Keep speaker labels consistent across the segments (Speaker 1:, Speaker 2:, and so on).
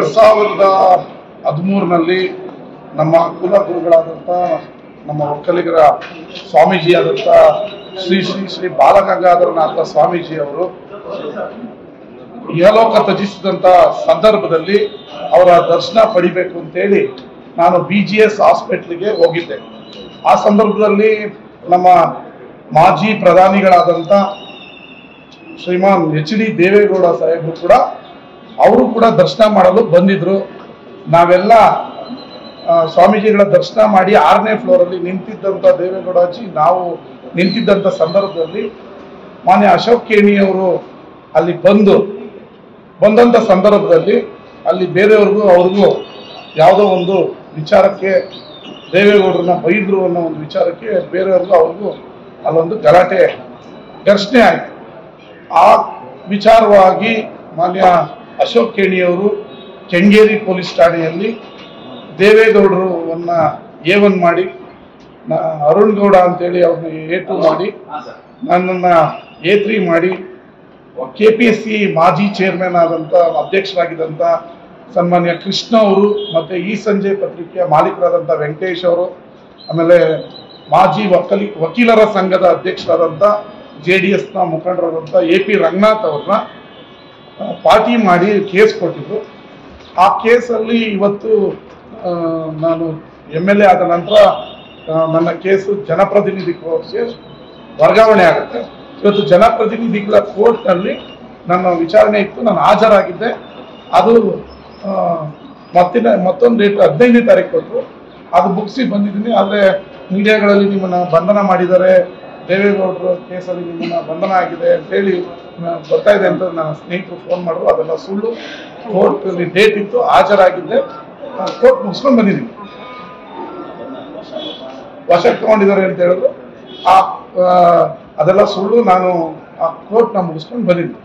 Speaker 1: 2013ರಲ್ಲಿ ನಮ್ಮ ಕುಲಗುರುಗಳಾದಂಥ ನಮ್ಮ ಒಕ್ಕಲಿಗರ ಸ್ವಾಮೀಜಿಯಾದಂಥ ಶ್ರೀ ಶ್ರೀ ಶ್ರೀ ಬಾಲಗಂಗಾಧರನಾಥ ಸ್ವಾಮೀಜಿಯವರು ಇಹಲೋಕ ತ್ಯಜಿಸಿದಂಥ ಸಂದರ್ಭದಲ್ಲಿ ಅವರ ದರ್ಶನ ಪಡಿಬೇಕು ಅಂತೇಳಿ ನಾನು BGS ಹಾಸ್ಪಿಟ್ಲಿಗೆ ಹೋಗಿದ್ದೆ. ಆ ಸಂದರ್ಭದಲ್ಲಿ ನಮ್ಮ ಮಾಜಿ ಪ್ರಧಾನಿಗಳಾದಂಥ ಶ್ರೀಮಾನ್ HD ದೇವೇಗೌಡ ಸಾಹೇಬರು ಕೂಡ ಅವರು ಕೂಡ ದರ್ಶನ ಮಾಡಲು ಬಂದಿದ್ರು. ನಾವೆಲ್ಲ ಸ್ವಾಮೀಜಿಗಳ ದರ್ಶನ ಮಾಡಿ 6ನೇ ಫ್ಲೋರಲ್ಲಿ ನಿಂತಿದ್ದಂಥ ದೇವೇಗೌಡಾಜಿ ನಾವು ನಿಂತಿದ್ದಂಥ ಸಂದರ್ಭದಲ್ಲಿ ಮಾನ್ಯ ಅಶೋಕ್ ಕೇಣಿಯವರು ಅಲ್ಲಿ ಬಂದಂಥ ಸಂದರ್ಭದಲ್ಲಿ ಅಲ್ಲಿ ಬೇರೆಯವ್ರಿಗೂ ಅವ್ರಿಗೂ ಯಾವುದೋ ಒಂದು ವಿಚಾರಕ್ಕೆ ದೇವೇಗೌಡರನ್ನ ಬೈದ್ರು ಅನ್ನೋ ಒಂದು ವಿಚಾರಕ್ಕೆ ಬೇರೆಯವ್ರಿಗೂ ಅವ್ರಿಗೂ ಅಲ್ಲೊಂದು ಘರ್ಷಣೆ ಆಯಿತು. ಆ ವಿಚಾರವಾಗಿ ಮಾನ್ಯ ಅಶೋಕ್ ಕೇಣಿಯವರು ಕೆಂಗೇರಿ ಪೊಲೀಸ್ ಠಾಣೆಯಲ್ಲಿ ದೇವೇಗೌಡರನ್ನ A1 ಮಾಡಿ ಅರುಣ್ ಗೌಡ ಅಂತೇಳಿ ಅವ್ರನ್ನ A2 ಮಾಡಿ ನನ್ನನ್ನು A3 ಮಾಡಿ KPSC ಮಾಜಿ ಚೇರ್ಮನ್ ಆದಂಥ ಅಧ್ಯಕ್ಷರಾಗಿದ್ದಂಥ ಸನ್ಮಾನ್ಯ ಕೃಷ್ಣ ಅವರು ಮತ್ತು ಈ ಸಂಜೆ ಪತ್ರಿಕೆಯ ಮಾಲೀಕರಾದಂಥ ವೆಂಕಟೇಶ್ ಅವರು, ಆಮೇಲೆ ಮಾಜಿ ವಕೀಲರ ಸಂಘದ ಅಧ್ಯಕ್ಷರಾದಂಥ JDSನ ಮುಖಂಡರಾದಂಥ AP ರಂಗನಾಥ್ ಅವ್ರನ್ನ ಪಾರ್ಟಿ ಮಾಡಿ ಕೇಸ್ ಕೊಟ್ಟಿದ್ರು. ಆ ಕೇಸಲ್ಲಿ ಇವತ್ತು ನಾನು MLA ಆದ ನಂತರ ನನ್ನ ಕೇಸು ಜನಪ್ರತಿನಿಧಿ ಕೋರ್ಟ್ಗೆ ವರ್ಗಾವಣೆ ಆಗುತ್ತೆ. ಇವತ್ತು ಜನಪ್ರತಿನಿಧಿಗಳ ಕೋರ್ಟ್ನಲ್ಲಿ ನನ್ನ ವಿಚಾರಣೆ ಇತ್ತು, ನಾನು ಹಾಜರಾಗಿದ್ದೆ. ಅದು ಮತ್ತೊಂದು ಡೇಟ್ 15ನೇ ತಾರೀಕು ಕೊಟ್ಟರು, ಅದು ಮುಗಿಸಿ ಬಂದಿದ್ದೀನಿ. ಆದರೆ ಮೀಡಿಯಾಗಳಲ್ಲಿ ನಿಮ್ಮನ್ನು ಬಂಧನ ಮಾಡಿದ್ದಾರೆ, ದೇವೇಗೌಡರ ಕೇಸಲ್ಲಿ ನಿಮ್ಮನ್ನು ಬಂಧನ ಆಗಿದೆ ಅಂತೇಳಿ ಬರ್ತಾ ಇದೆ ಅಂತ ನನ್ನ ಸ್ನೇಹಿತರು ಫೋನ್ ಮಾಡಿದ್ರು. ಅದೆಲ್ಲ ಸುಳ್ಳು. ಕೋರ್ಟಲ್ಲಿ ಡೇಟ್ ಇತ್ತು, ಹಾಜರಾಗಿದ್ದೆ, ಕೋರ್ಟ್ ಮುಗಿಸ್ಕೊಂಡು ಬಂದಿದ್ದೀನಿ. ವಶಕ್ಕೆ ತಗೊಂಡಿದ್ದಾರೆ ಅಂತ ಹೇಳಿದ್ರು, ಅದೆಲ್ಲ ಸುಳ್ಳು. ನಾನು ಆ ಕೋರ್ಟ್ನ ಮುಗಿಸ್ಕೊಂಡು ಬಂದಿದ್ದೀನಿ.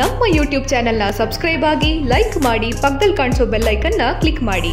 Speaker 2: ನಮ್ಮ ಯೂಟ್ಯೂಬ್ ಚಾನೆಲ್ನ ಸಬ್ಸ್ಕ್ರೈಬ್ ಆಗಿ, ಲೈಕ್ ಮಾಡಿ, ಪಕ್ಕದಲ್ಲಿ ಕಾಣಿಸೋ ಬೆಲ್ ಐಕನ್ನ ಕ್ಲಿಕ್ ಮಾಡಿ.